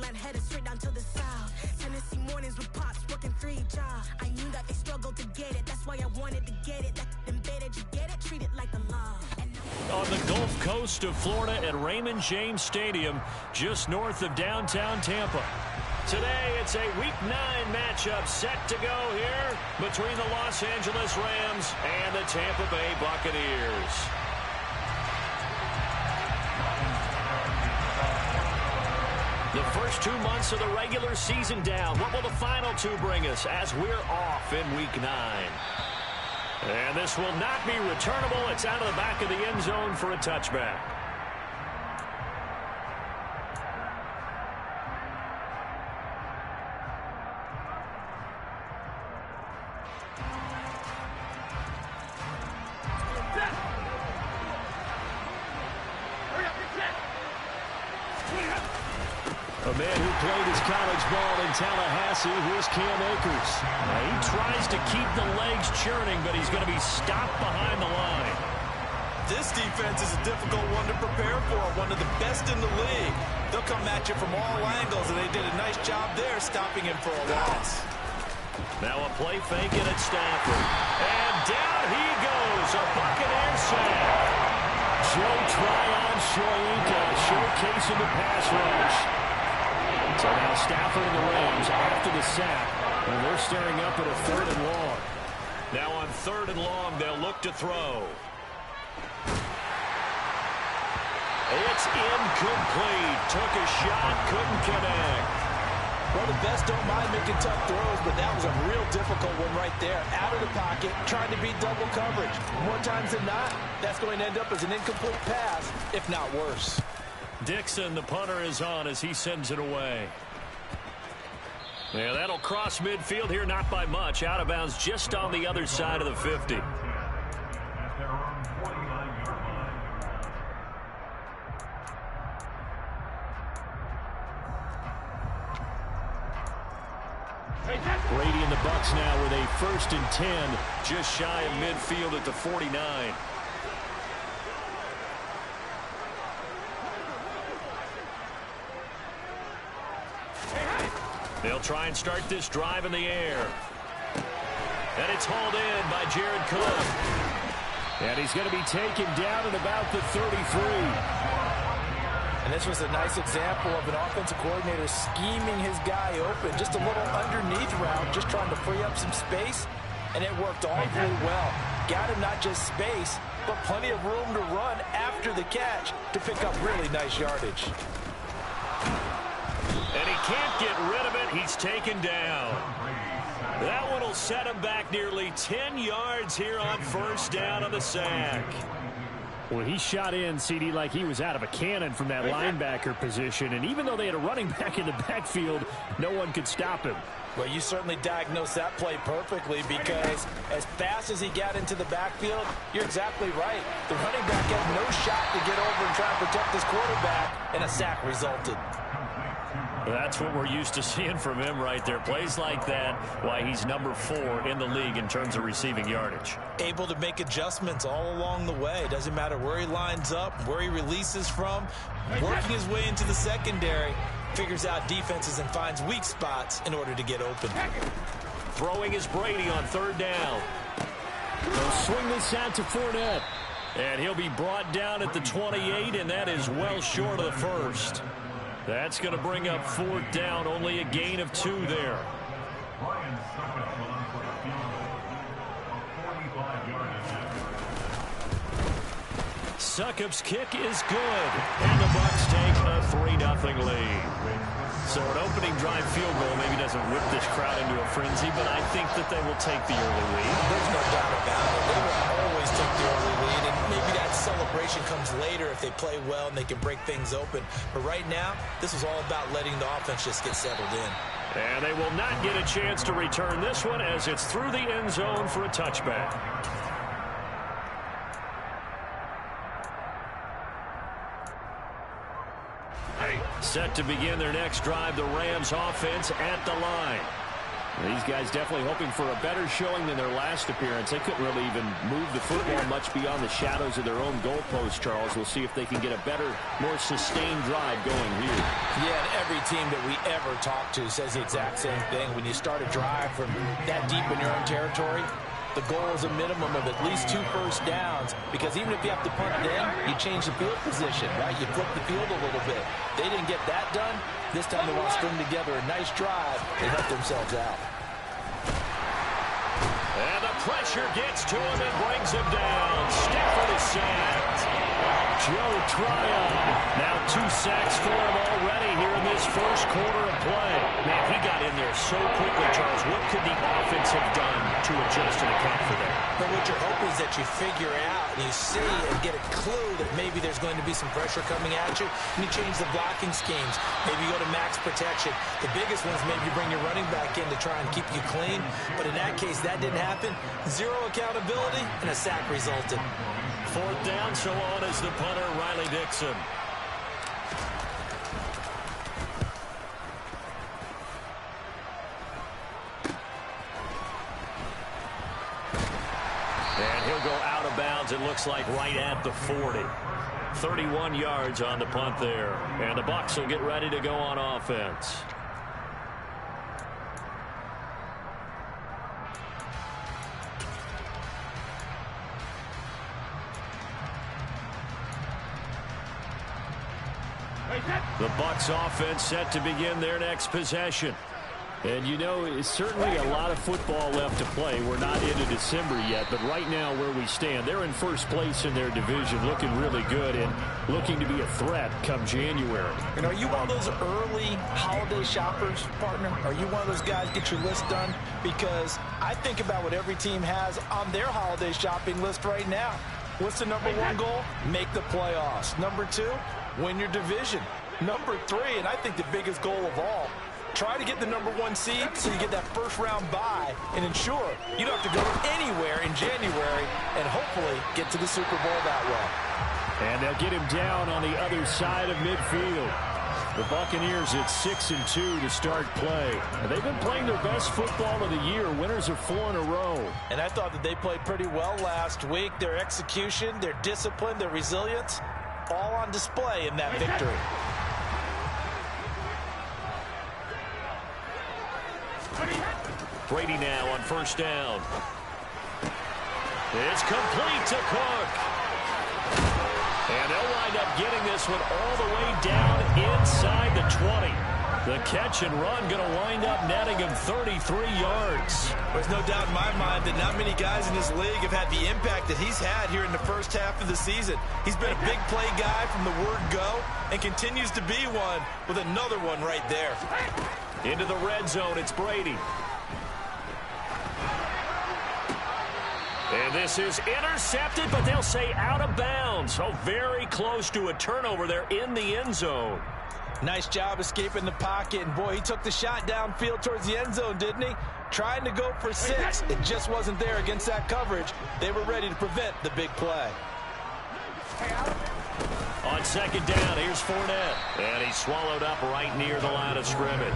man headed straight down to the south. Tennessee mornings with pops working 3 jobs. I knew that they struggled to get it. That's why I wanted to get it. That embedded, you get it? Treat it like the law. On the Gulf Coast of Florida at Raymond James Stadium, just north of downtown Tampa. Today, it's a Week 9 matchup set to go here between the Los Angeles Rams and the Tampa Bay Buccaneers. The first 2 months of the regular season down. What will the final 2 bring us as we're off in Week 9? And this will not be returnable. It's out of the back of the end zone for a touchback. A man who played his college ball in Tallahassee, here's Cam Akers. He tries to keep the legs churning, but he's going to be stopped behind the line. This defense is a difficult one to prepare for, one of the best in the league. They'll come at you from all angles, and they did a nice job there stopping him for a loss. Now a play fake it at Stafford. And down he goes, a Buccaneer sack. Joe Tryon-Shoyinka showcasing the pass rush. So now Stafford and the Rams after the sack, and they're staring up at a 3rd and long. Now on 3rd and long, they'll look to throw. It's incomplete. Took a shot, couldn't connect. Well, the best don't mind making tough throws, but that was a real difficult one right there. Out of the pocket, trying to beat double coverage. More times than not, that's going to end up as an incomplete pass, if not worse. Dixon, the punter, is on as he sends it away. Yeah, that'll cross midfield here, not by much. Out of bounds just on the other side of the 50. Brady and the Bucs now with a 1st and 10, just shy of midfield at the 49. They'll try and start this drive in the air. And it's hauled in by Jared Cook. And he's going to be taken down at about the 33. And this was a nice example of an offensive coordinator scheming his guy open. Just a little underneath route, just trying to free up some space. And it worked awfully well. Got him not just space, but plenty of room to run after the catch to pick up really nice yardage. And he can't get rid of it. He's taken down. That one will set him back nearly 10 yards here on 1st down on the sack. Well, he shot in, CD, like he was out of a cannon from that linebacker position. And even though they had a running back in the backfield, no one could stop him. Well, you certainly diagnosed that play perfectly because as fast as he got into the backfield, you're exactly right. The running back had no shot to get over and try and protect his quarterback, and a sack resulted. That's what we're used to seeing from him right there. Plays like that, why he's number 4 in the league in terms of receiving yardage. Able to make adjustments all along the way. Doesn't matter where he lines up, where he releases from. Working his way into the secondary. Figures out defenses and finds weak spots in order to get open. Throwing is Brady on 3rd down. They'll swing this out to Fournette. And he'll be brought down at the 28, and that is well short of the 1st. That's going to bring up 4th down, only a gain of 2 there. Succop's kick is good, and the Bucs take a 3-0 lead. So an opening drive field goal maybe doesn't whip this crowd into a frenzy, but I think that they will take the early lead. There's no doubt about it. They will always take the early lead, and maybe that celebration comes later if they play well and they can break things open. But right now, this is all about letting the offense just get settled in. And they will not get a chance to return this one as it's through the end zone for a touchback. Set to begin their next drive, the Rams offense at the line. These guys definitely hoping for a better showing than their last appearance. They couldn't really even move the football much beyond the shadows of their own goalpost, Charles. We'll see if they can get a better, more sustained drive going here. Yeah, and every team that we ever talk to says the exact same thing. When you start a drive from that deep in your own territory, the goal is a minimum of at least 2 first downs, because even if you have to punt it in, you change the field position, right? You flip the field a little bit. They didn't get that done. This time they want to string together a nice drive and help themselves out. And the pressure gets to him and brings him down. Stafford is sacked. Joe Tryon. Now 2 sacks for him already here in this first quarter of play. Man, he got in there so quickly, Charles. What could the offense have done to adjust and account for that? But what you're hoping is that you figure out and you see and get a clue that maybe there's going to be some pressure coming at you, and you change the blocking schemes. Maybe you go to max protection. The biggest one is maybe you bring your running back in to try and keep you clean. But in that case, that didn't happen. 0 accountability, and a sack resulted. 4th down, so on is the punter, Riley Dixon. And he'll go out of bounds, it looks like, right at the 40. 31 yards on the punt there. And the Bucs will get ready to go on offense. The Bucs offense set to begin their next possession. And, you know, it's certainly a lot of football left to play. We're not into December yet, but right now where we stand, they're in first place in their division, looking really good and looking to be a threat come January. And are you one of those early holiday shoppers, partner? Are you one of those guys get your list done? Because I think about what every team has on their holiday shopping list right now. What's the number 1 goal? Make the playoffs. Number 2, win your division. Number 3, and I think the biggest goal of all, try to get the number 1 seed so you get that first-round bye and ensure you don't have to go anywhere in January and hopefully get to the Super Bowl that way. And they'll get him down on the other side of midfield. The Buccaneers at 6-2 to start play. And they've been playing their best football of the year. Winners of 4 in a row. And I thought that they played pretty well last week. Their execution, their discipline, their resilience, all on display in that victory. Brady now on 1st down. It's complete to Cook. And they'll wind up getting this one all the way down inside the 20. The catch and run going to wind up netting him 33 yards. There's no doubt in my mind that not many guys in this league have had the impact that he's had here in the first half of the season. He's been a big play guy from the word go and continues to be one with another one right there. Into the red zone, it's Brady. And this is intercepted, but they'll say out of bounds. So very close to a turnover there in the end zone. Nice job escaping the pocket. And, boy, he took the shot downfield towards the end zone, didn't he? Trying to go for 6. It just wasn't there against that coverage. They were ready to prevent the big play. On 2nd down, here's Fournette. And he's swallowed up right near the line of scrimmage.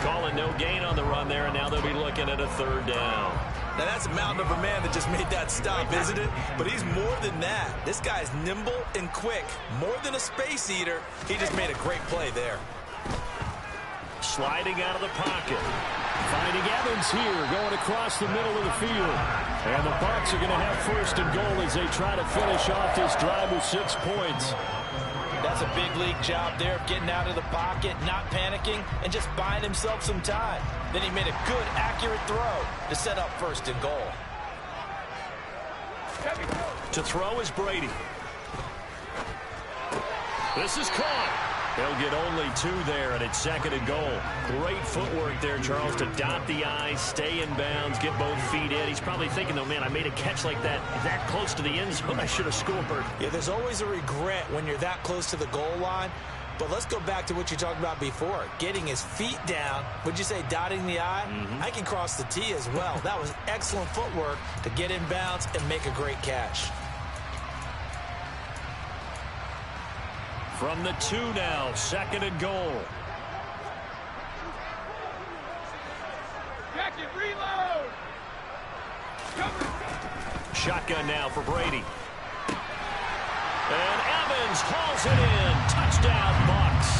Calling no gain on the run there, and now they'll be looking at a 3rd down. Now, that's a mountain of a man that just made that stop, isn't it? But he's more than that. This guy's nimble and quick. More than a space eater. He just made a great play there. Sliding out of the pocket. Finding Evans here, going across the middle of the field. And the Bucs are going to have 1st and goal as they try to finish off this drive with 6 points. That's a big league job there of getting out of the pocket, not panicking, and just buying himself some time. Then he made a good, accurate throw to set up 1st and goal. To throw is Brady. This is caught. They'll get only 2 there, and it's 2nd and goal. Great footwork there, Charles, to dot the I, stay in bounds, get both feet in. He's probably thinking, though, man, I made a catch like that close to the end zone. I should have scored. Yeah, there's always a regret when you're that close to the goal line. But let's go back to what you talked about before. Getting his feet down. Would you say dotting the I? I can cross the T as well. That was excellent footwork to get in bounds and make a great catch. From the 2 now, 2nd and goal. Shotgun now for Brady. And Evans hauls it in. Touchdown, Bucs.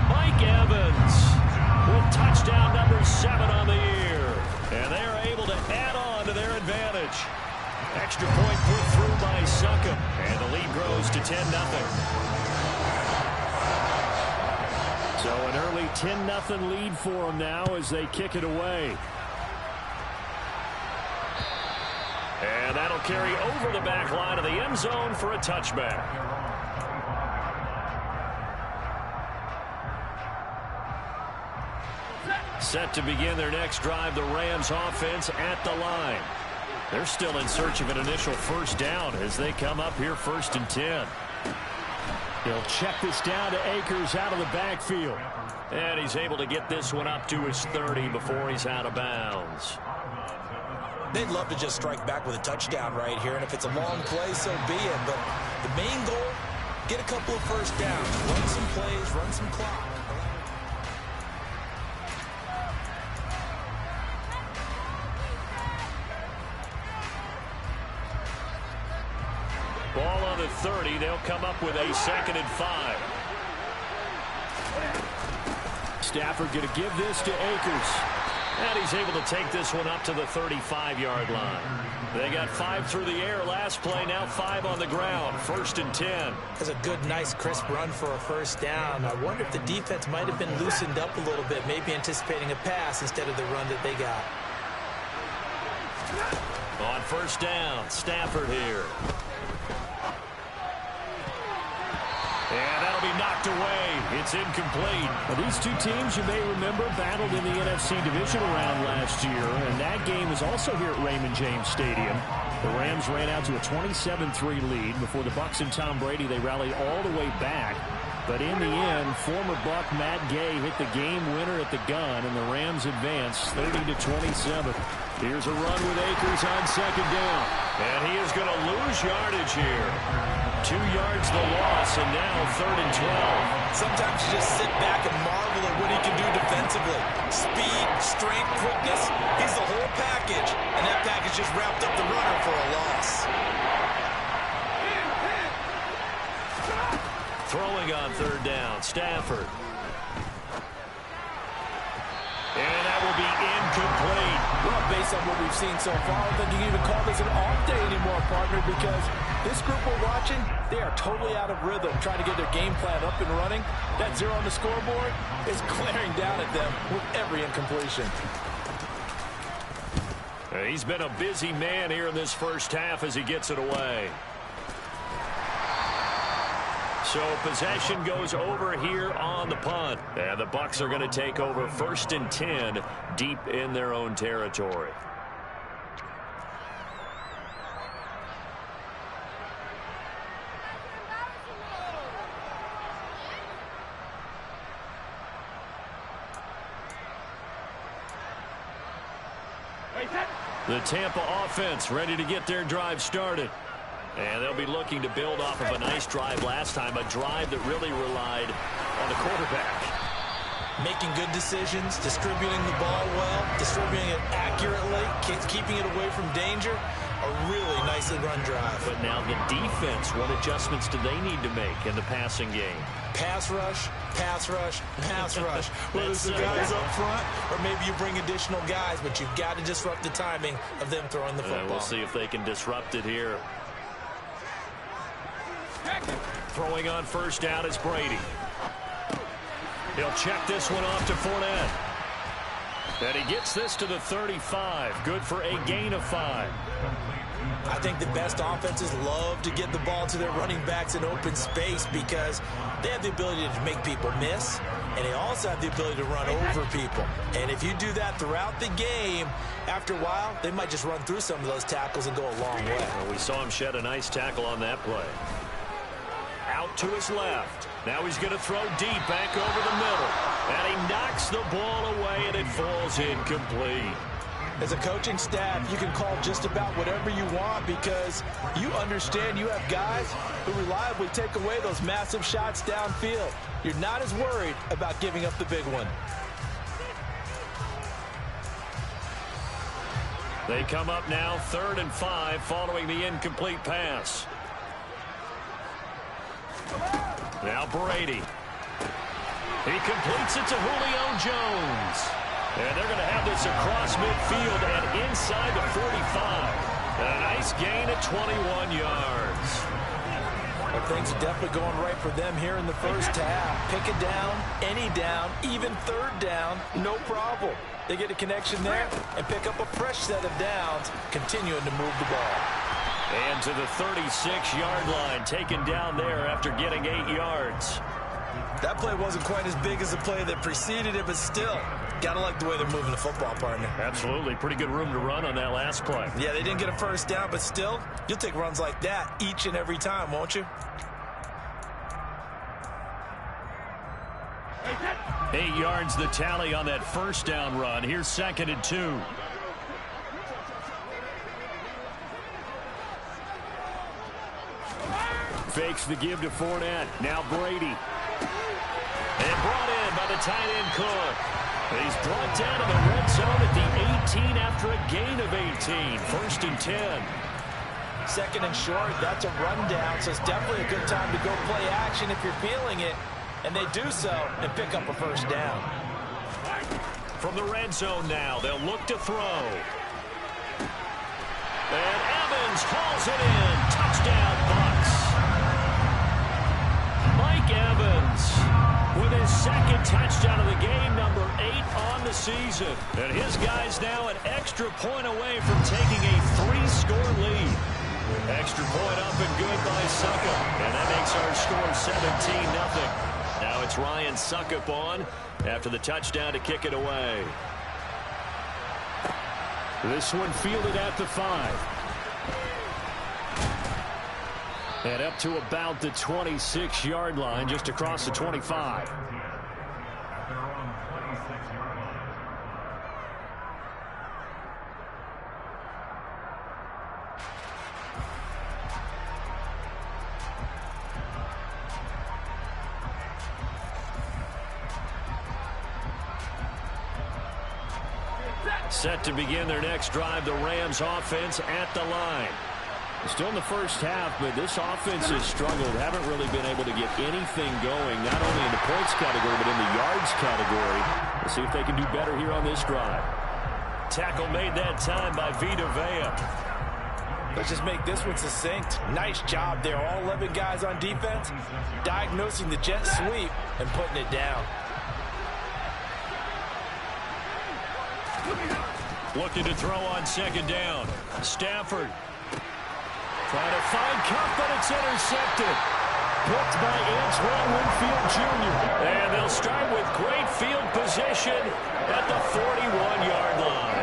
Mike Evans with touchdown number 7 on the year. And they're able to add on to their advantage. Extra point put through by Succop. And the lead grows to 10-0. So an early 10-0 lead for them now as they kick it away. And that'll carry over the back line of the end zone for a touchback. Set to begin their next drive, the Rams offense at the line. They're still in search of an initial first down as they come up here 1st and 10. He'll check this down to Akers out of the backfield. And he's able to get this one up to his 30 before he's out of bounds. They'd love to just strike back with a touchdown right here, and if it's a long play, so be it. But the main goal, get a couple of first downs, run some plays, run some clock. Ball on the 30. They'll come up with a 2nd and 5. Stafford going to give this to Akers. And he's able to take this one up to the 35-yard line. They got 5 through the air last play, now 5 on the ground. 1st and 10. That's a good, nice, crisp run for a first down. I wonder if the defense might have been loosened up a little bit, maybe anticipating a pass instead of the run that they got. On 1st down, Stafford here. And that'll be knocked away. It's incomplete. Now, these two teams, you may remember, battled in the NFC Divisional Round last year, and that game was also here at Raymond James Stadium. The Rams ran out to a 27-3 lead. Before the Bucs and Tom Brady, they rallied all the way back. But in the end, former Buck Matt Gay hit the game winner at the gun, and the Rams advance 30-27. Here's a run with Akers on 2nd down. And he is going to lose yardage here. 2 yards the loss, and now 3rd and 12. Sometimes you just sit back and marvel at what he can do defensively. Speed, strength, quickness, he's the whole package. And that package just wrapped up the runner for a loss. Throwing on 3rd down, Stafford. And that will be incomplete. Well, based on what we've seen so far, I don't think you can even call this an off day anymore, partner, because this group we're watching, they are totally out of rhythm, trying to get their game plan up and running. That 0 on the scoreboard is glaring down at them with every incompletion. He's been a busy man here in this first half as he gets it away. So possession goes over here on the punt. And the Bucs are going to take over 1st and 10 deep in their own territory. The Tampa offense ready to get their drive started. And they'll be looking to build off of a nice drive last time, a drive that really relied on the quarterback. Making good decisions, distributing the ball well, distributing it accurately, keeping it away from danger. A really nicely run drive. But now the defense, what adjustments do they need to make in the passing game? Pass rush, pass rush, pass rush. Whether it's the guys up front or maybe you bring additional guys, but you've got to disrupt the timing of them throwing the football. We'll see if they can disrupt it here. Throwing on 1st down is Brady. He'll check this one off to Fournette. And he gets this to the 35. Good for a gain of 5. I think the best offenses love to get the ball to their running backs in open space because they have the ability to make people miss, and they also have the ability to run over people. And if you do that throughout the game, after a while, they might just run through some of those tackles and go a long way. Well, we saw him shed a nice tackle on that play. Out to his left. Now he's going to throw deep back over the middle. And he knocks the ball away, and it falls incomplete. As a coaching staff, you can call just about whatever you want because you understand you have guys who reliably take away those massive shots downfield. You're not as worried about giving up the big one. They come up now 3rd and 5 following the incomplete pass. Now Brady. He completes it to Julio Jones. And they're going to have this across midfield and inside the 45. And a nice gain at 21 yards. Well, things are definitely going right for them here in the first half. Pick a down, any down, even 3rd down, no problem. They get a connection there and pick up a fresh set of downs, continuing to move the ball. And to the 36-yard line, taken down there after getting 8 yards. That play wasn't quite as big as the play that preceded it, but still, gotta like the way they're moving the football, partner. Absolutely. Pretty good room to run on that last play. Yeah, they didn't get a first down, but still, you'll take runs like that each and every time, won't you? 8 yards the tally on that first down run. Here's 2nd and 2. Fakes the give to Fournette. Now Brady. And brought in by the tight end Cook. He's brought down to the red zone at the 18 after a gain of 18. 1st and 10. 2nd and short, that's a rundown, so it's definitely a good time to go play action if you're feeling it. And they do so and pick up a first down. From the red zone now, they'll look to throw. And Evans hauls it in. Touchdown, Bucs. Mike Evans with his 2nd touchdown of the game, number 8 on the season. And his guys now an extra point away from taking a 3-score lead. Extra point up and good by Succop. And that makes our score 17-0. Now it's Ryan Succop on after the touchdown to kick it away. This one fielded at the 5. And up to about the 26-yard line, just across the 25. Set to begin their next drive, the Rams offense at the line. Still in the first half, but this offense has struggled. Haven't really been able to get anything going, not only in the points category, but in the yards category. We'll see if they can do better here on this drive. Tackle made that time by Vita Vea. Let's just make this one succinct. Nice job there. All 11 guys on defense, diagnosing the jet sweep and putting it down. Looking to throw on 2nd down. Stafford. Trying to find Cup, but it's intercepted. Picked by Antoine Winfield Jr. And they'll start with great field position at the 41-yard line.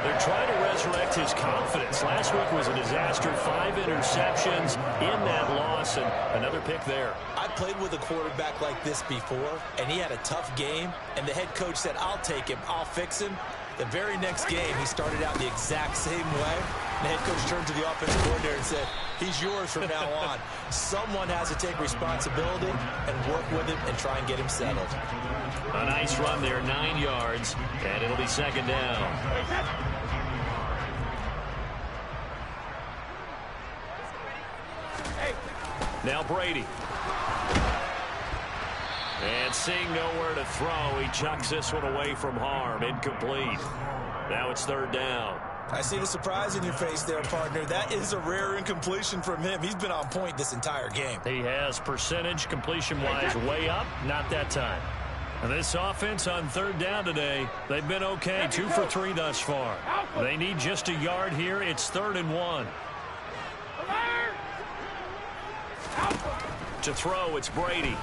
They're trying to resurrect his confidence. Last week was a disaster. 5 interceptions in that loss, and another pick there. I played with a quarterback like this before, and he had a tough game, and the head coach said, I'll take him, I'll fix him. The very next game, he started out the exact same way. The head coach turned to the offensive coordinator and said, he's yours from now on. Someone has to take responsibility and work with him and try and get him settled. A nice run there, 9 yards, and it'll be 2nd down. Now Brady. And seeing nowhere to throw, he chucks this one away from harm. Incomplete. Now it's 3rd down. I see the surprise in your face there, partner. That is a rare incompletion from him. He's been on point this entire game. He has percentage completion-wise way up. Not that time. And this offense on 3rd down today, they've been okay. 2 for 3 thus far. They need just a yard here. It's 3rd and 1. To throw, it's Brady.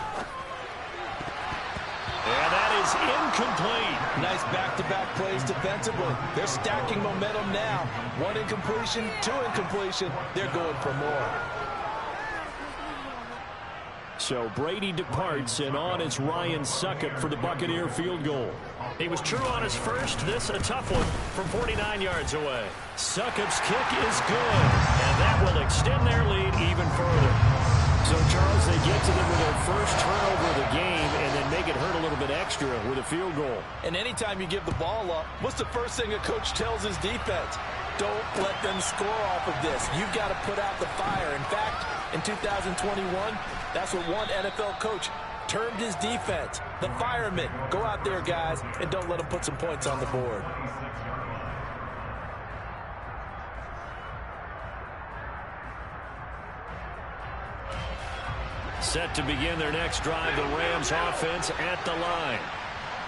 And that is incomplete. Nice back-to-back plays defensively. They're stacking momentum now. 1 incompletion, 2 incompletion. They're going for more. So Brady departs, and on is Ryan Succop for the Buccaneer field goal. He was true on his first. This a tough one from 49 yards away. Succop's kick is good, and that will extend their lead even further. So, Charles, they get to them with their first turnover of the game and then make it hurt a little bit extra. extra with a field goal. And anytime you give the ball up, what's the first thing a coach tells his defense? Don't let them score off of this. You've got to put out the fire. In fact, in 2021, that's what one NFL coach termed his defense. The firemen. Go out there, guys, and don't let them put some points on the board. Set to begin their next drive, the Rams offense at the line.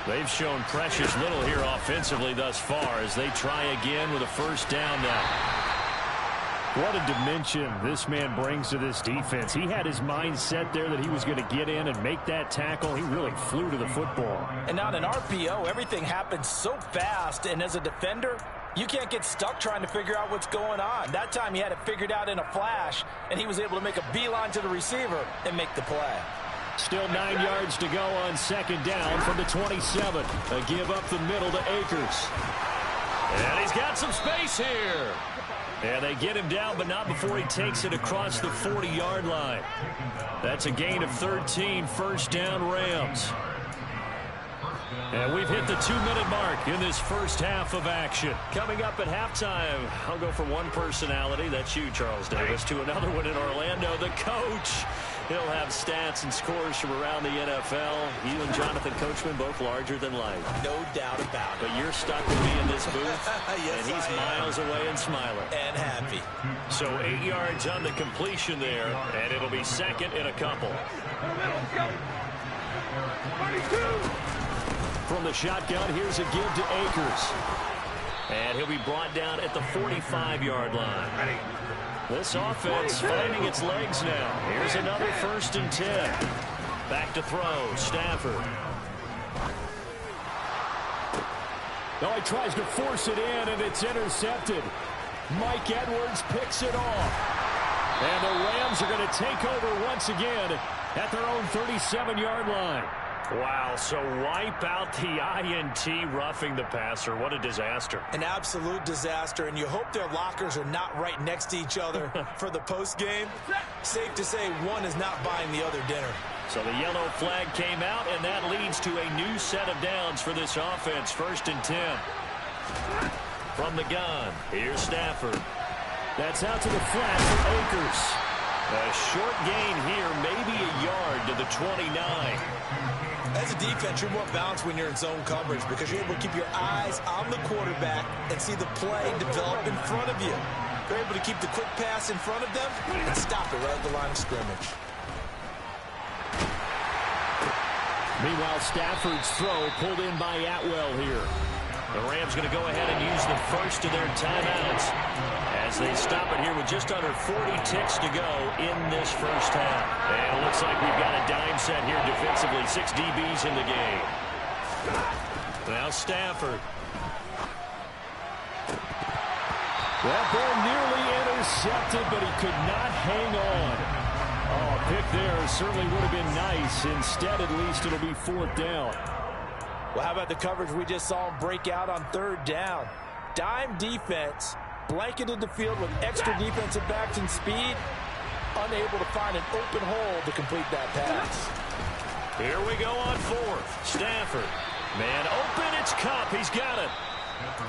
They've shown precious little here offensively thus far as they try again with a first down now. What a dimension this man brings to this defense. He had his mind set there that he was going to get in and make that tackle. He really flew to the football. And on an RPO, everything happens so fast, and as a defender, you can't get stuck trying to figure out what's going on. That time he had it figured out in a flash, and he was able to make a beeline to the receiver and make the play. Still 9 yards to go on second down from the 27. A give up the middle to Akers. And he's got some space here. And they get him down, but not before he takes it across the 40-yard line. That's a gain of 13, first down Rams. And we've hit the 2-minute mark in this first half of action. Coming up at halftime, I'll go from one personality, that's you, Charles Davis, to another one in Orlando, the coach. He'll have stats and scores from around the NFL. You and Jonathan Coachman, both larger than life. No doubt about it. But you're stuck with me in this booth, yes, and he's miles away and smiling. And happy. So 8 yards on the completion there, and it'll be second in a couple. From the shotgun, here's a give to Akers. And he'll be brought down at the 45-yard line. This offense finding its legs now. Here's another 1st and 10. Back to throw, Stafford. Oh, he tries to force it in, and it's intercepted. Mike Edwards picks it off. And the Rams are going to take over once again at their own 37-yard line. Wow, so wipe out the INT roughing the passer. What a disaster. An absolute disaster, and you hope their lockers are not right next to each other for the postgame. Safe to say one is not buying the other dinner. So the yellow flag came out, and that leads to a new set of downs for this offense. 1st and 10. From the gun, here's Stafford. That's out to the flat for Akers. A short gain here, maybe a yard to the 29. As a defense, you're more balanced when you're in zone coverage because you're able to keep your eyes on the quarterback and see the play develop in front of you. You're able to keep the quick pass in front of them and stop it right at the line of scrimmage. Meanwhile, Stafford's throw pulled in by Atwell here. The Rams going to go ahead and use the first of their timeouts as they stop it here with just under 40 ticks to go in this first half. And it looks like we've got a dime set here defensively. 6 DBs in the game. Now Stafford. That ball nearly intercepted, but he could not hang on. Oh, a pick there certainly would have been nice. Instead, at least it'll be 4th down. Well, how about the coverage we just saw him break out on 3rd down? Dime defense, blanketed the field with extra defensive backs and speed, unable to find an open hole to complete that pass. Here we go on 4th. Stafford. Man open, it's Kupp. He's got it.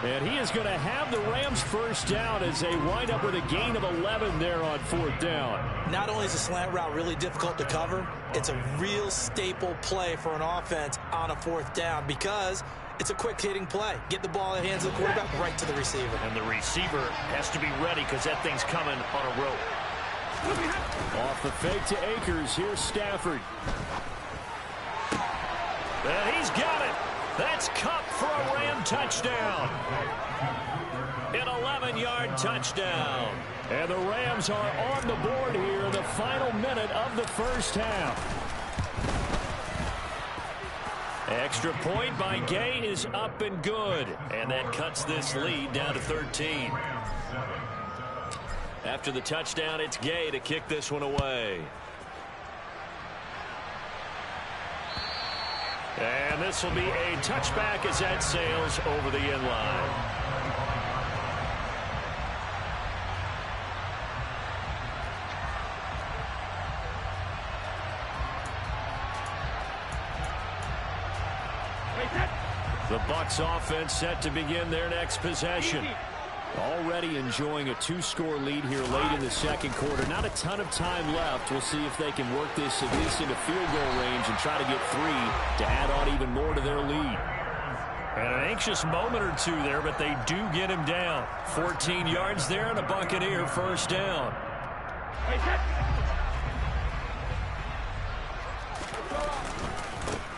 And he is going to have the Rams first down as they wind up with a gain of 11 there on 4th down. Not only is a slant route really difficult to cover, it's a real staple play for an offense on a 4th down because it's a quick hitting play. Get the ball in the hands of the quarterback right to the receiver. And the receiver has to be ready because that thing's coming on a rope. Off the fake to Akers. Here's Stafford. And he's got it. That's Kupp for a Ram touchdown. An 11-yard touchdown. And the Rams are on the board here in the final minute of the first half. Extra point by Gay is up and good. And that cuts this lead down to 13. After the touchdown, it's Gay to kick this one away. And this will be a touchback as that sails over the end line. The Bucs offense set to begin their next possession. Already enjoying a 2-score lead here late in the second quarter. Not a ton of time left. We'll see if they can work this at least into field goal range and try to get 3 to add on even more to their lead. And an anxious moment or two there, but they do get him down. 14 yards there and a Buccaneer first down.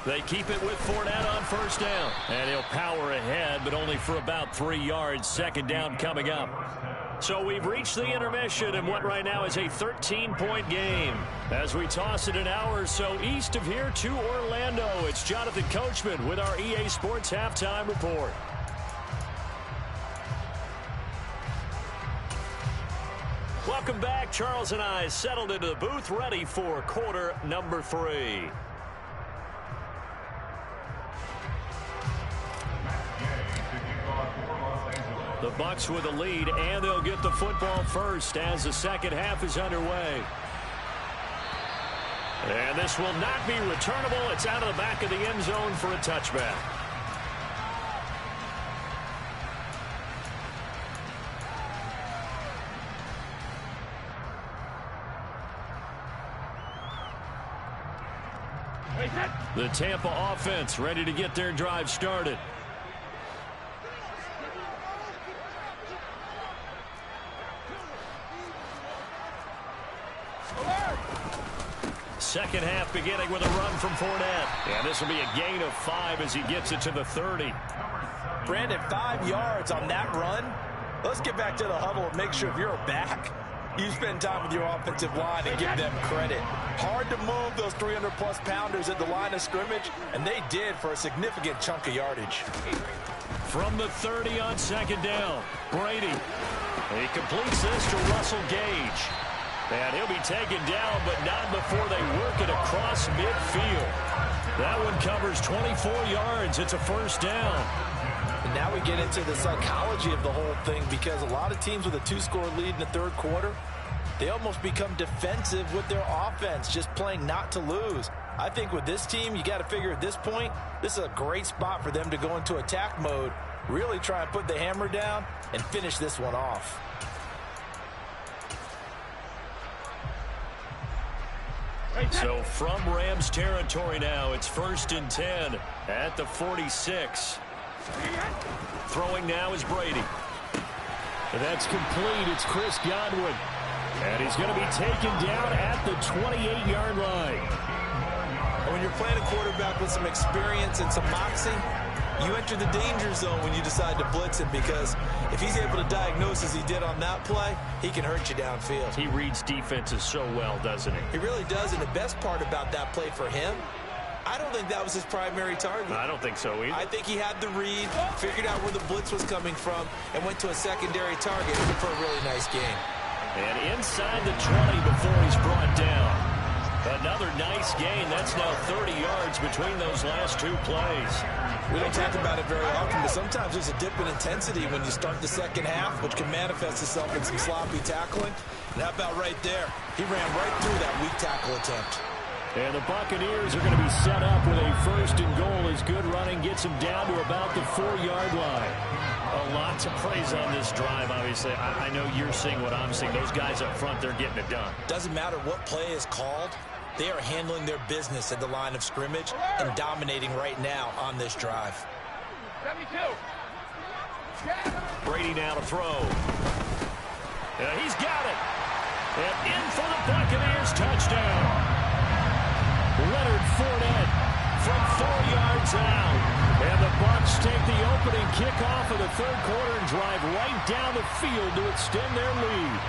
They keep it with Fournette on first down. And he'll power ahead, but only for about 3 yards. Second down coming up. So we've reached the intermission in what right now is a 13-point game. As we toss it an hour or so east of here to Orlando, it's Jonathan Coachman with our EA Sports Halftime Report. Welcome back. Charles and I settled into the booth, ready for quarter number 3. The Bucs with a lead, and they'll get the football first as the second half is underway. And this will not be returnable. It's out of the back of the end zone for a touchback. The Tampa offense ready to get their drive started. Second half beginning with a run from Fournette. And this will be a gain of 5 as he gets it to the 30. Brandon, 5 yards on that run. Let's get back to the huddle and make sure if you're a back, you spend time with your offensive line and give them credit. Hard to move those 300-plus pounders at the line of scrimmage, and they did for a significant chunk of yardage. From the 30 on second down, Brady. He completes this to Russell Gage. And he'll be taken down, but not before they work it across midfield. That one covers 24 yards. It's a first down. And now we get into the psychology of the whole thing, because a lot of teams with a 2-score lead in the third quarter, they almost become defensive with their offense, just playing not to lose. I think with this team, you got to figure at this point, this is a great spot for them to go into attack mode, really try and put the hammer down and finish this one off. So from Rams territory now, it's 1st and 10 at the 46. Throwing now is Brady. And that's complete. It's Chris Godwin. And he's going to be taken down at the 28-yard line. When you're playing a quarterback with some experience and some moxie, you enter the danger zone when you decide to blitz him, because if he's able to diagnose as he did on that play, he can hurt you downfield. He reads defenses so well, doesn't he? He really does, and the best part about that play for him, I don't think that was his primary target. I don't think so either. I think he had the read, figured out where the blitz was coming from, and went to a secondary target for a really nice game. And inside the 20 before he's brought down. Another nice gain. That's now 30 yards between those last 2 plays. We don't talk about it very often, but sometimes there's a dip in intensity when you start the second half, which can manifest itself in some sloppy tackling. And how about right there? He ran right through that weak tackle attempt. And the Buccaneers are going to be set up with a 1st and goal as good running gets them down to about the 4-yard line. A lot to praise on this drive, obviously. I know you're seeing what I'm seeing. Those guys up front, they're getting it done. Doesn't matter what play is called. They are handling their business at the line of scrimmage and dominating right now on this drive. 72. Brady now to throw. And he's got it. And in for the Buccaneers, touchdown. Leonard Fournette from 4 yards out. And the Bucs take the opening kickoff of the third quarter and drive right down the field to extend their lead.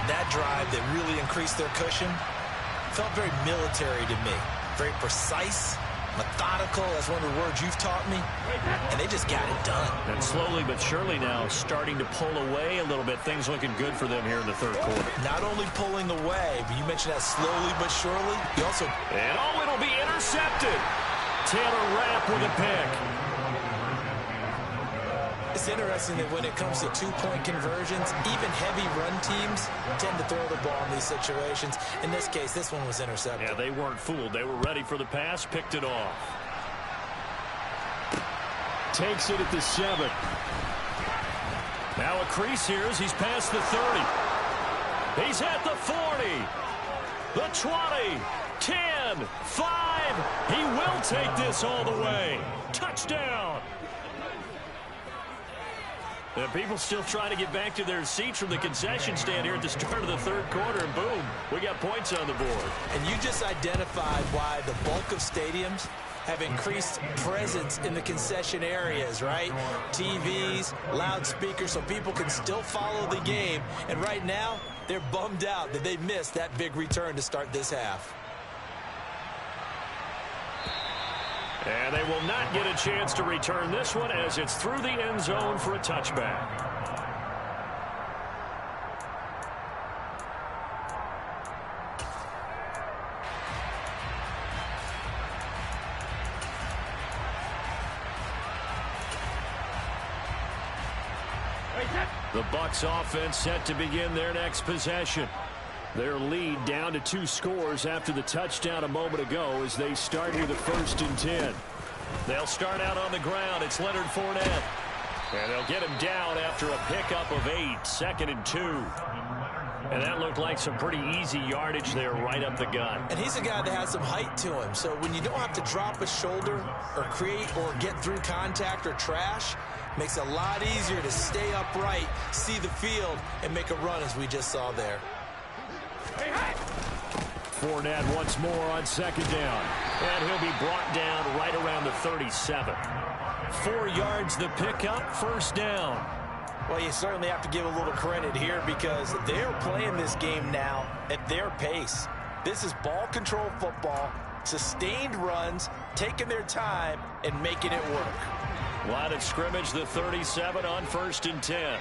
That drive that really increased their cushion felt very military to me. Very precise, methodical. That's one of the words you've taught me. And they just got it done. And slowly but surely now starting to pull away a little bit. Things looking good for them here in the third quarter. Not only pulling away, but you mentioned that slowly but surely. You also... And oh, it'll be intercepted. Taylor Rapp with a pick. It's interesting that when it comes to 2-point conversions, even heavy run teams tend to throw the ball in these situations. In this case, this one was intercepted. Yeah, they weren't fooled. They were ready for the pass, picked it off. takes it at the 7. Now a crease here as he's past the 30. He's at the 40. The 20. 10. 5. He will take this all the way. Touchdown. And people still trying to get back to their seats from the concession stand here at the start of the third quarter, and boom, we got points on the board. And you just identified why the bulk of stadiums have increased presence in the concession areas, right? TVs, loudspeakers, so people can still follow the game. And right now, they're bummed out that they missed that big return to start this half. And they will not get a chance to return this one as it's through the end zone for a touchback. The Bucs offense set to begin their next possession. Their lead down to 2 scores after the touchdown a moment ago as they start with a 1st and 10. They'll start out on the ground. It's Leonard Fournette. And they'll get him down after a pickup of 8, 2nd and 2. And that looked like some pretty easy yardage there right up the gut. And he's a guy that has some height to him. So when you don't have to drop a shoulder or create or get through contact or trash, makes it a lot easier to stay upright, see the field, and make a run as we just saw there. Fournette once more on 2nd down. And he'll be brought down right around the 37. 4 yards the pickup, 1st down. Well, you certainly have to give a little credit here because they're playing this game now at their pace. This is ball control football, sustained runs, taking their time, and making it work. Line of scrimmage, the 37 on 1st and 10.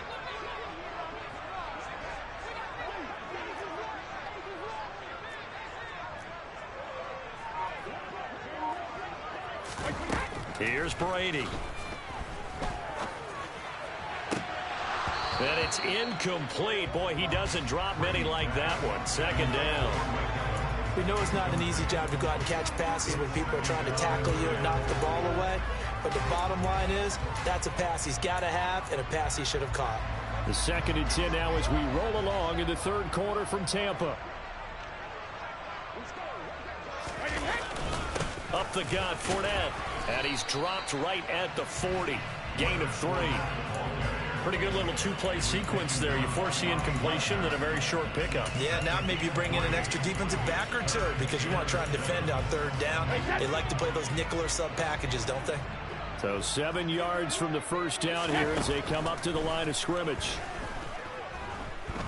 Here's Brady. And it's incomplete. Boy, he doesn't drop many like that one. 2nd down. We know it's not an easy job to go out and catch passes when people are trying to tackle you and knock the ball away. But the bottom line is, that's a pass he's got to have and a pass he should have caught. The 2nd and 10 now as we roll along in the third quarter from Tampa. Up the gut, Fournette. And he's dropped right at the 40. Gain of 3. Pretty good little 2-play sequence there. You force the incompletion, then a very short pickup. Yeah, now maybe you bring in an extra defensive back or 2 because you want to try and defend on 3rd down. They like to play those nickel or sub packages, don't they? So 7 yards from the 1st down here as they come up to the line of scrimmage.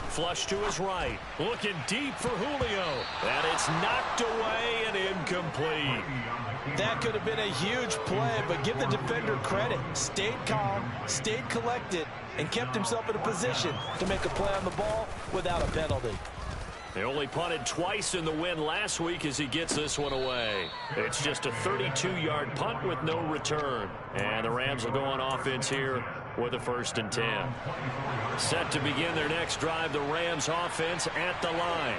Flush to his right. Looking deep for Julio. And it's knocked away and incomplete. That could have been a huge play, but give the defender credit. Stayed calm, stayed collected, and kept himself in a position to make a play on the ball without a penalty. They only punted twice in the win last week as he gets this one away. It's just a 32-yard punt with no return. And the Rams will go on offense here with a 1st and 10. Set to begin their next drive, the Rams offense at the line.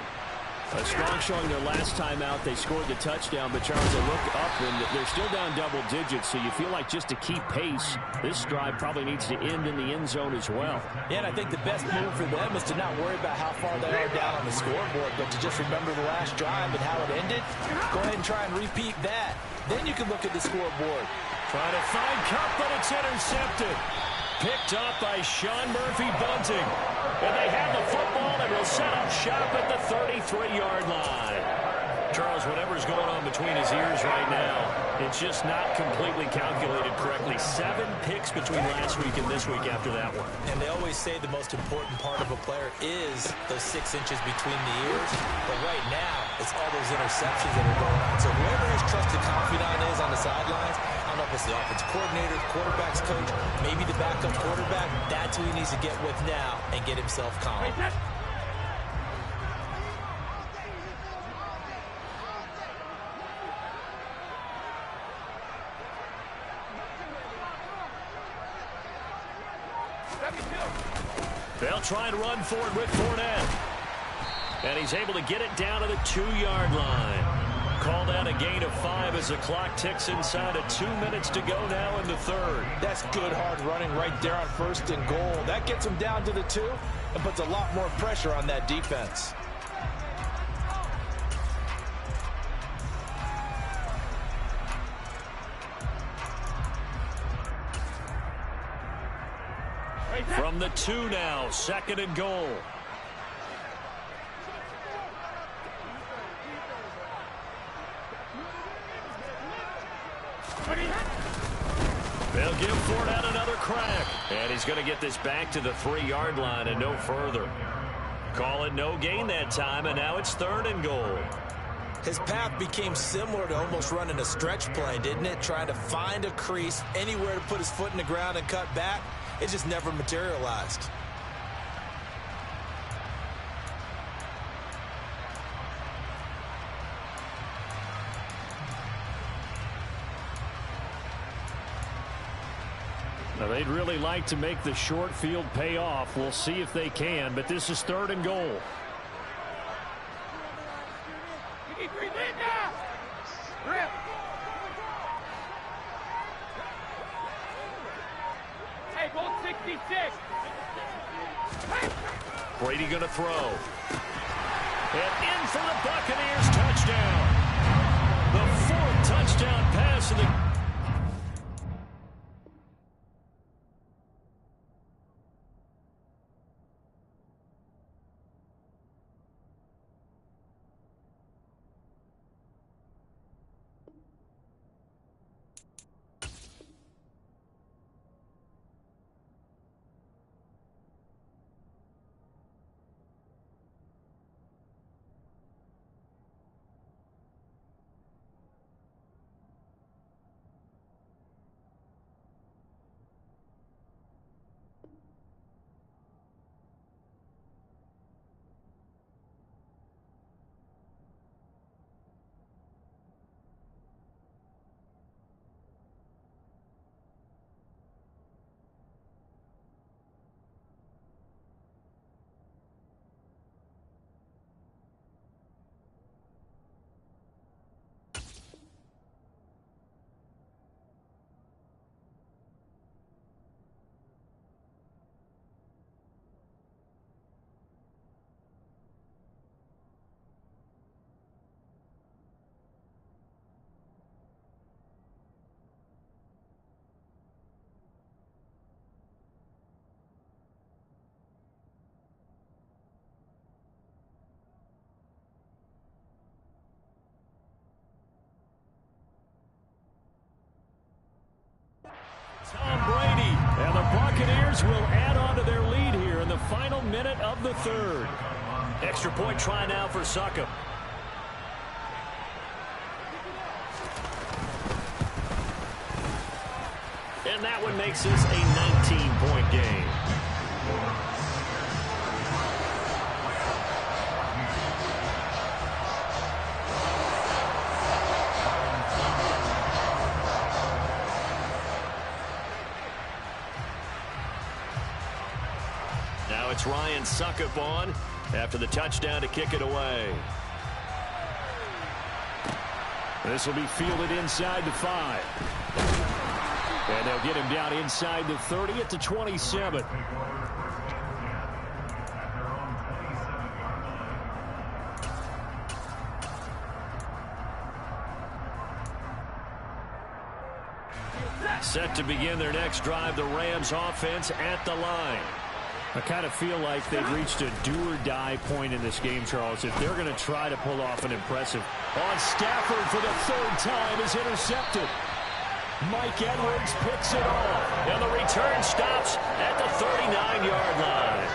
A strong showing their last time out. They scored the touchdown, but Charles, they look up, and they're still down double digits, so you feel like just to keep pace, this drive probably needs to end in the end zone as well. Yeah, and I think the best move for them is to not worry about how far they are down on the scoreboard, but to just remember the last drive and how it ended. Go ahead and try and repeat that. Then you can look at the scoreboard. Trying to find Cup, but it's intercepted. Picked up by Sean Murphy-Bunting. And they have the football and will set up shop at the 33-yard line. Charles, whatever's going on between his ears right now, it's just not completely calculated correctly. 7 picks between last week and this week after that one. And they always say the most important part of a player is those 6 inches between the ears. But right now, it's all those interceptions that are going on. So whoever his trusted confidant is on the sidelines, I don't know if it's the offensive coordinator, the quarterback's coach, maybe the backup quarterback, that's who he needs to get with now and get himself calm. They'll try and run for it with Fournette. And he's able to get it down to the 2-yard line. call that a gain of 5 as the clock ticks inside of 2 minutes to go now in the third. That's good hard running right there on 1st and goal. That gets them down to the 2 and puts a lot more pressure on that defense. From the 2 now, 2nd and goal. They'll give Fournette another crack. And he's going to get this back to the 3-yard line and no further. Call it no gain that time, and now it's 3rd and goal. His path became similar to almost running a stretch play, didn't it? Trying to find a crease, anywhere to put his foot in the ground and cut back. It just never materialized. Now, they'd really like to make the short field pay off. We'll see if they can, but this is 3rd and goal. Brady going to throw. And in for the Buccaneers touchdown. The 4th touchdown pass of the... Tom Brady, and the Buccaneers will add on to their lead here in the final minute of the 3rd. Extra point try now for Succop. And that one makes this a 19-point game. Now it's Ryan Succop on after the touchdown to kick it away. This will be fielded inside the 5. And they'll get him down inside the 30 at the 27. Set to begin their next drive, the Rams offense at the line. I kind of feel like they've reached a do-or-die point in this game, Charles. If they're going to try to pull off an impressive... On Stafford for the 3rd time is intercepted. Mike Edwards picks it off. And the return stops at the 39-yard line.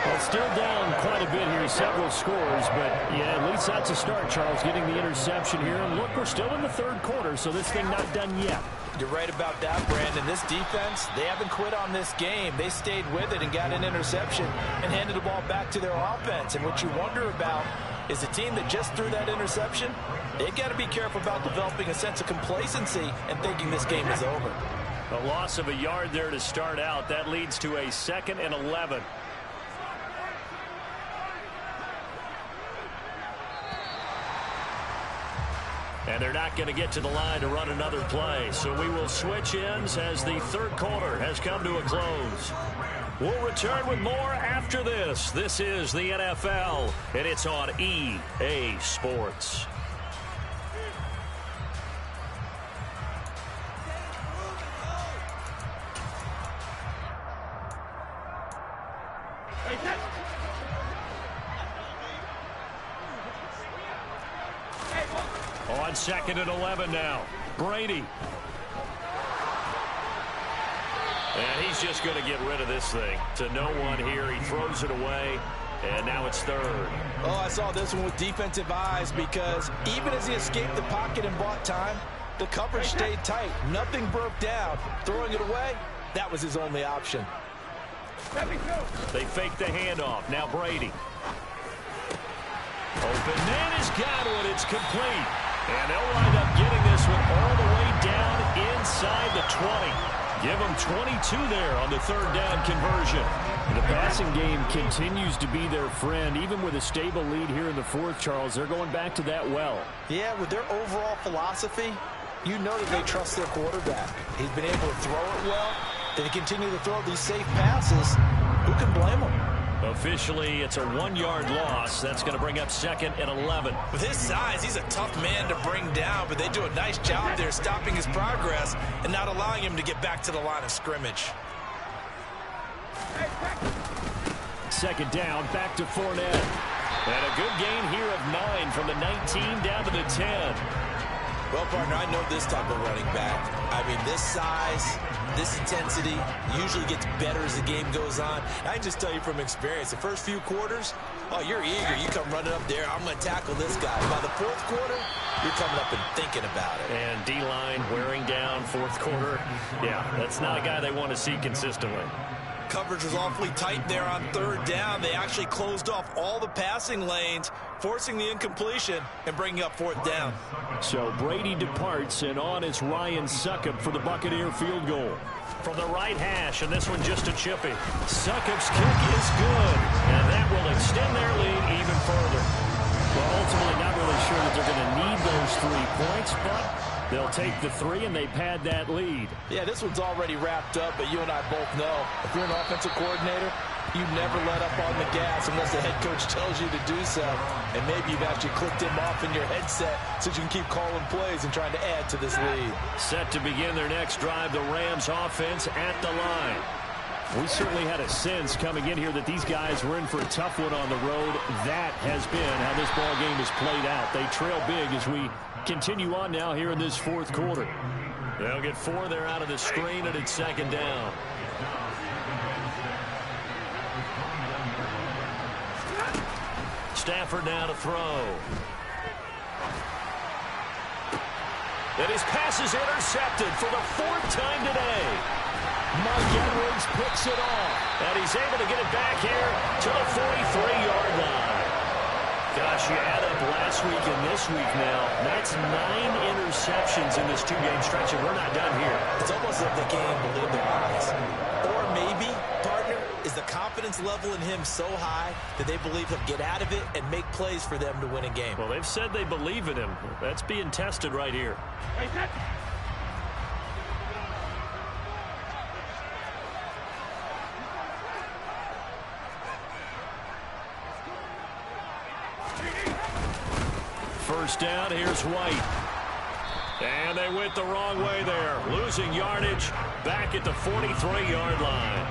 Well, still down quite a bit here, several scores, but yeah, at least that's a start, Charles, getting the interception here. And look, we're still in the 3rd quarter, so this thing not done yet. You're right about that, Brandon. This defense, they haven't quit on this game. They stayed with it and got an interception and handed the ball back to their offense. And what you wonder about is a team that just threw that interception, they've got to be careful about developing a sense of complacency and thinking this game is over. A loss of a yard there to start out. That leads to a 2nd and 11. And they're not going to get to the line to run another play. So we will switch ends as the third quarter has come to a close. We'll return with more after this. This is the NFL, and it's on EA Sports. On 2nd and 11 now. Brady. And he's just going to get rid of this thing. To no one here. He throws it away. And now it's third. Oh, I saw this one with defensive eyes because even as he escaped the pocket and bought time, the coverage stayed tight. Nothing broke down. Throwing it away, that was his only option. They fake the handoff. Now Brady. Open man has got one. It's complete. And they'll wind up getting this one all the way down inside the 20. Give them 22 there on the third down conversion. The passing game continues to be their friend. Even with a stable lead here in the fourth, Charles, they're going back to that well. Yeah, with their overall philosophy, you know that they trust their quarterback. He's been able to throw it well. They continue to throw these safe passes. Who can blame them? Officially, it's a 1-yard loss. That's going to bring up 2nd and 11. With his size, he's a tough man to bring down, but they do a nice job there stopping his progress and not allowing him to get back to the line of scrimmage. 2nd down, back to Fournette. And a good gain here of 9 from the 19 down to the 10. Well, partner, I know this type of running back. I mean, this size, this intensity usually gets better as the game goes on. I can just tell you from experience, the first few quarters, oh, you're eager. You come running up there, I'm going to tackle this guy. By the fourth quarter, you're coming up and thinking about it. And D-line wearing down fourth quarter. Yeah, that's not a guy they want to see consistently. Coverage was awfully tight there on third down. They actually closed off all the passing lanes, forcing the incompletion and bringing up fourth down. So Brady departs, and on is Ryan Succop for the Buccaneer field goal. From the right hash, and this one just a chippy. Succop's kick is good, and that will extend their lead even further. Well, ultimately not really sure that they're going to need those 3 points, but they'll take the 3 and they pad that lead. Yeah, this one's already wrapped up, but you and I both know if you're an offensive coordinator, you never let up on the gas unless the head coach tells you to do so. And maybe you've actually clicked him off in your headset so you can keep calling plays and trying to add to this lead. Set to begin their next drive, the Rams offense at the line. We certainly had a sense coming in here that these guys were in for a tough one on the road. That has been how this ball game has played out. They trail big as we continue on now here in this fourth quarter. They'll get 4 there out of the screen, and it's 2nd down. Stafford now to throw. And his pass is intercepted for the 4th time today. Mike Edwards picks it off. And he's able to get it back here to the 43-yard line. Gosh, you add up last week and this week now. That's 9 interceptions in this 2-game stretch, and we're not done here. It's almost like they can't believe their eyes. Or maybe, partner, is the confidence level in him so high that they believe he'll get out of it and make plays for them to win a game. Well, they've said they believe in him. That's being tested right here. First down, here's White. And they went the wrong way there. Losing yardage back at the 43-yard line.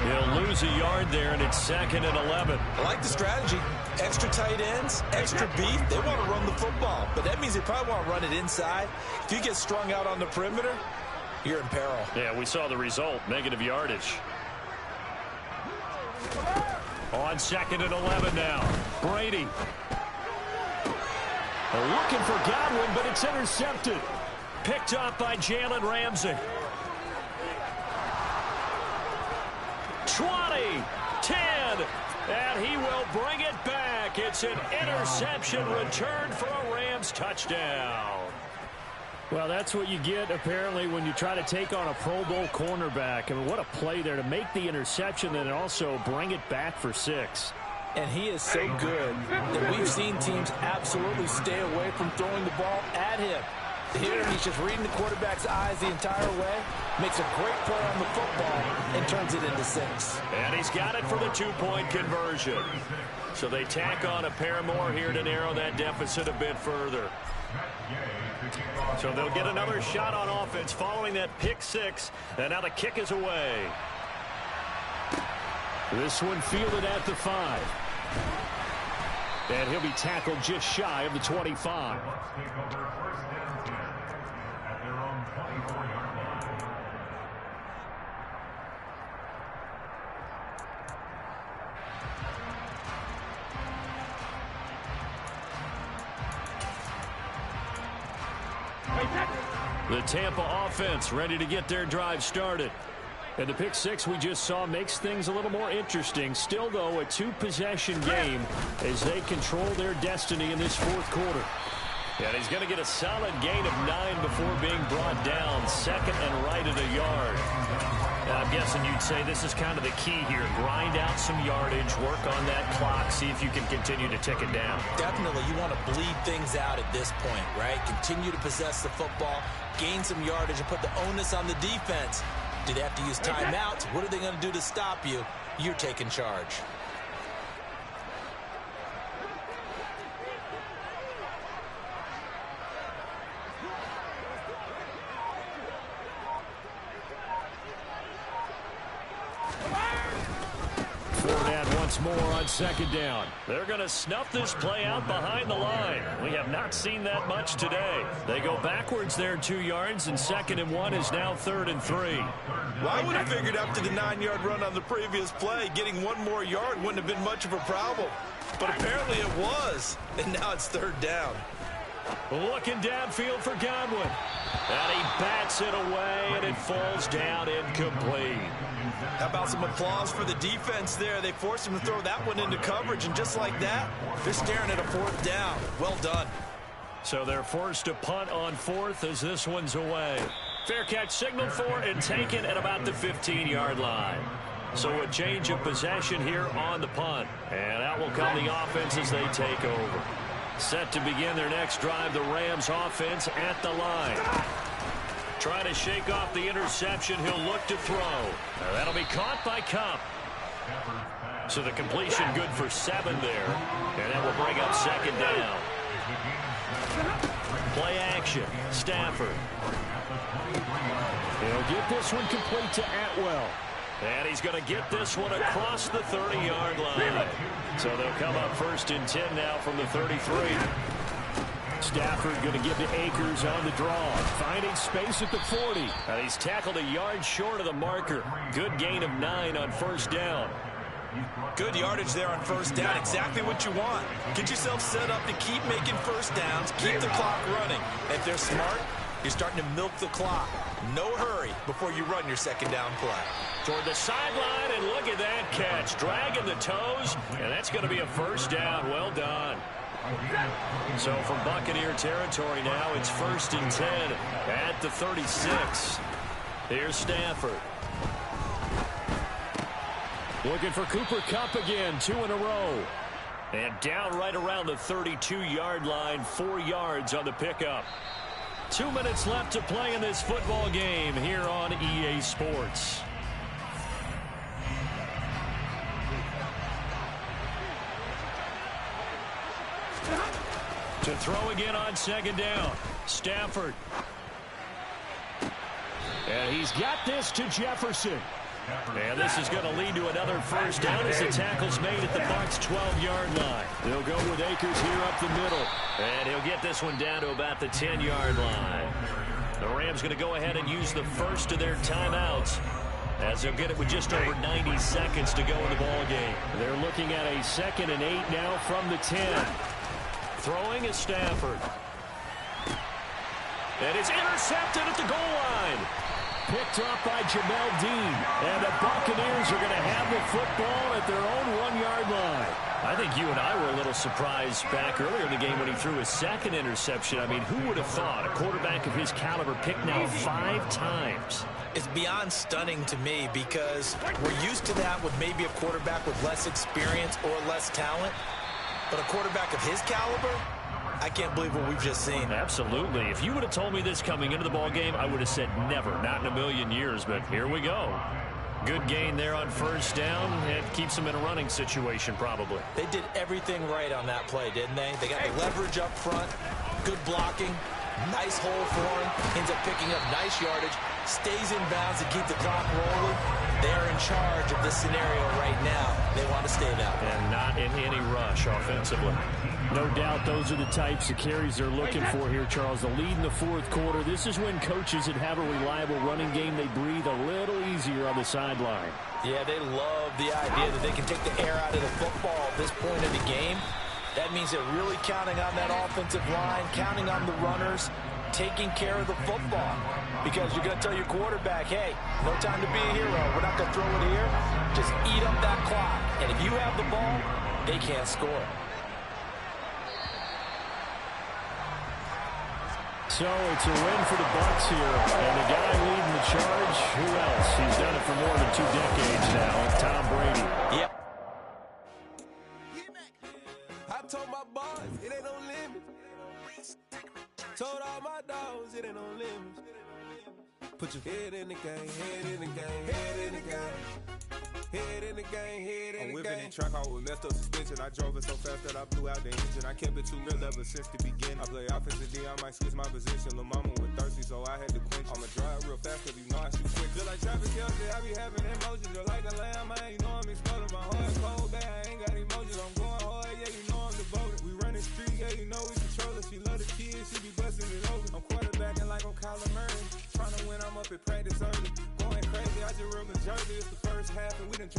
He'll lose a yard there, and it's 2nd and 11. I like the strategy. Extra tight ends, extra beef. They want to run the football, but that means they probably want to run it inside. If you get strung out on the perimeter, you're in peril. Yeah, we saw the result, negative yardage. On 2nd and 11 now. Brady. Looking for Godwin, but it's intercepted. Picked up by Jalen Ramsey. 20, 10, and he will bring it back. It's an interception return for a Rams touchdown. Well, that's what you get, apparently, when you try to take on a Pro Bowl cornerback. I mean, what a play there to make the interception and also bring it back for 6. And he is so good that we've seen teams absolutely stay away from throwing the ball at at him. Here, he's just reading the quarterback's eyes the entire way, makes a great play on the football, and turns it into 6. And he's got it for the 2-point conversion. So they tack on a pair more here to narrow that deficit a bit further. So they'll get another shot on offense following that pick 6, and now the kick is away. This one fielded at the 5. And he'll be tackled just shy of the 25. The Tampa offense ready to get their drive started. And the pick 6 we just saw makes things a little more interesting. Still, though, a 2-possession game as they control their destiny in this fourth quarter. And he's going to get a solid gain of 9 before being brought down. Second and right at a yard. And I'm guessing you'd say this is kind of the key here. Grind out some yardage, work on that clock, see if you can continue to tick it down. Definitely, you want to bleed things out at this point, right? Continue to possess the football, gain some yardage, and put the onus on the defense. Do they have to use timeouts? What are they going to do to stop you? You're taking charge. More on second down. They're going to snuff this play out behind the line. We have not seen that much today. They go backwards there 2 yards, and 2nd and 1 is now 3rd and 3. Well, I would have figured after the 9-yard run on the previous play, getting 1 more yard wouldn't have been much of a problem. But apparently it was, and now it's 3rd down. Looking downfield for Godwin. And he bats it away, and it falls down incomplete. How about some applause for the defense there? They forced him to throw that one into coverage, and just like that, they're staring at a 4th down. Well done. So they're forced to punt on 4th as this one's away. Fair catch signaled for and taken at about the 15-yard line. So a change of possession here on the punt. And out will come the offense as they take over. Set to begin their next drive, the Rams offense at the line. Trying to shake off the interception, he'll look to throw. That'll be caught by Kupp. So the completion good for 7 there. And that will bring up 2nd down. Play action, Stafford. He'll get this one complete to Atwell. And he's going to get this one across the 30-yard line. So they'll come up 1st and 10 now from the 33. Stafford going to give to Akers on the draw. Finding space at the 40. And he's tackled a yard short of the marker. Good gain of 9 on 1st down. Good yardage there on 1st down. Exactly what you want. Get yourself set up to keep making 1st downs. Keep the clock running. If they're smart, you're starting to milk the clock. No hurry before you run your 2nd down play. Toward the sideline, and look at that catch. Dragging the toes, and that's going to be a 1st down. Well done. So from Buccaneer territory now, it's 1st and 10 at the 36. Here's Stafford. Looking for Cooper Kupp again, 2 in a row. And down right around the 32-yard line, 4 yards on the pickup. 2 minutes left to play in this football game here on EA Sports. To throw again on 2nd down. Stafford. And he's got this to Jefferson. And this is going to lead to another 1st down as the tackle's made at the Bucs' 12-yard line. They'll go with Akers here up the middle. And he'll get this one down to about the 10-yard line. The Rams going to go ahead and use the first of their timeouts as they'll get it with just over 90 seconds to go in the ball game. They're looking at a 2nd and 8 now from the 10. Throwing is Stafford. And it's intercepted at the goal line. Picked up by Jamel Dean. And the Buccaneers are going to have the football at their own 1-yard line. I think you and I were a little surprised back earlier in the game when he threw his 2nd interception. I mean, who would have thought a quarterback of his caliber picked now 5 times? It's beyond stunning to me because we're used to that with maybe a quarterback with less experience or less talent. But a quarterback of his caliber, I can't believe what we've just seen. Absolutely. If you would have told me this coming into the ball game, I would have said never, not in a million years, but here we go. Good gain there on first down. It keeps them in a running situation probably. They did everything right on that play, didn't they? They got the leverage up front, good blocking, nice hole for him, ends up picking up nice yardage, stays in bounds to keep the clock rolling. They're in charge of this scenario right now. They want to stay that way. And not in any rush offensively. No doubt those are the types of carries they're looking for here, Charles. The lead in the fourth quarter. This is when coaches that have a reliable running game, they breathe a little easier on the sideline. Yeah, they love the idea that they can take the air out of the football at this point in the game. That means they're really counting on that offensive line, counting on the runners, taking care of the football. Because you're going to tell your quarterback, hey, no time to be a hero. We're not going to throw it here. Just eat up that clock. And if you have the ball, they can't score. So it's a win for the Bucs here. And the guy leading the charge, who else? He's done it for more than 2 decades now. Tom Brady. Yep. I told my boys, it ain't no limit. Told all my dogs, it ain't no limit. Put your head in the game, head in the game, head in the game. Head in the game, head in the game. I'm whipping in track out with messed up suspension. I drove it so fast that I blew out the engine. I kept it too real ever since the beginning. I play offensive D, I might switch my position. Lil' mama was thirsty, so I had to quench. I'ma drive real fast, cause you know I shoot quick. Just like traffic Kelsey, I be having emotions. Just like the lamb, I ain't know I'm exploding. My heart cold, bad, I ain't got emotions. I'm going hard, yeah, you know I'm devoted. We run the street, yeah, you know we control it. She love the kids, she be busting it open. I'm quarterbacking like I'm Kyler Murray. Trying to win, I'm up at practice early. Going crazy, I just real the jersey. It's the first half, and we done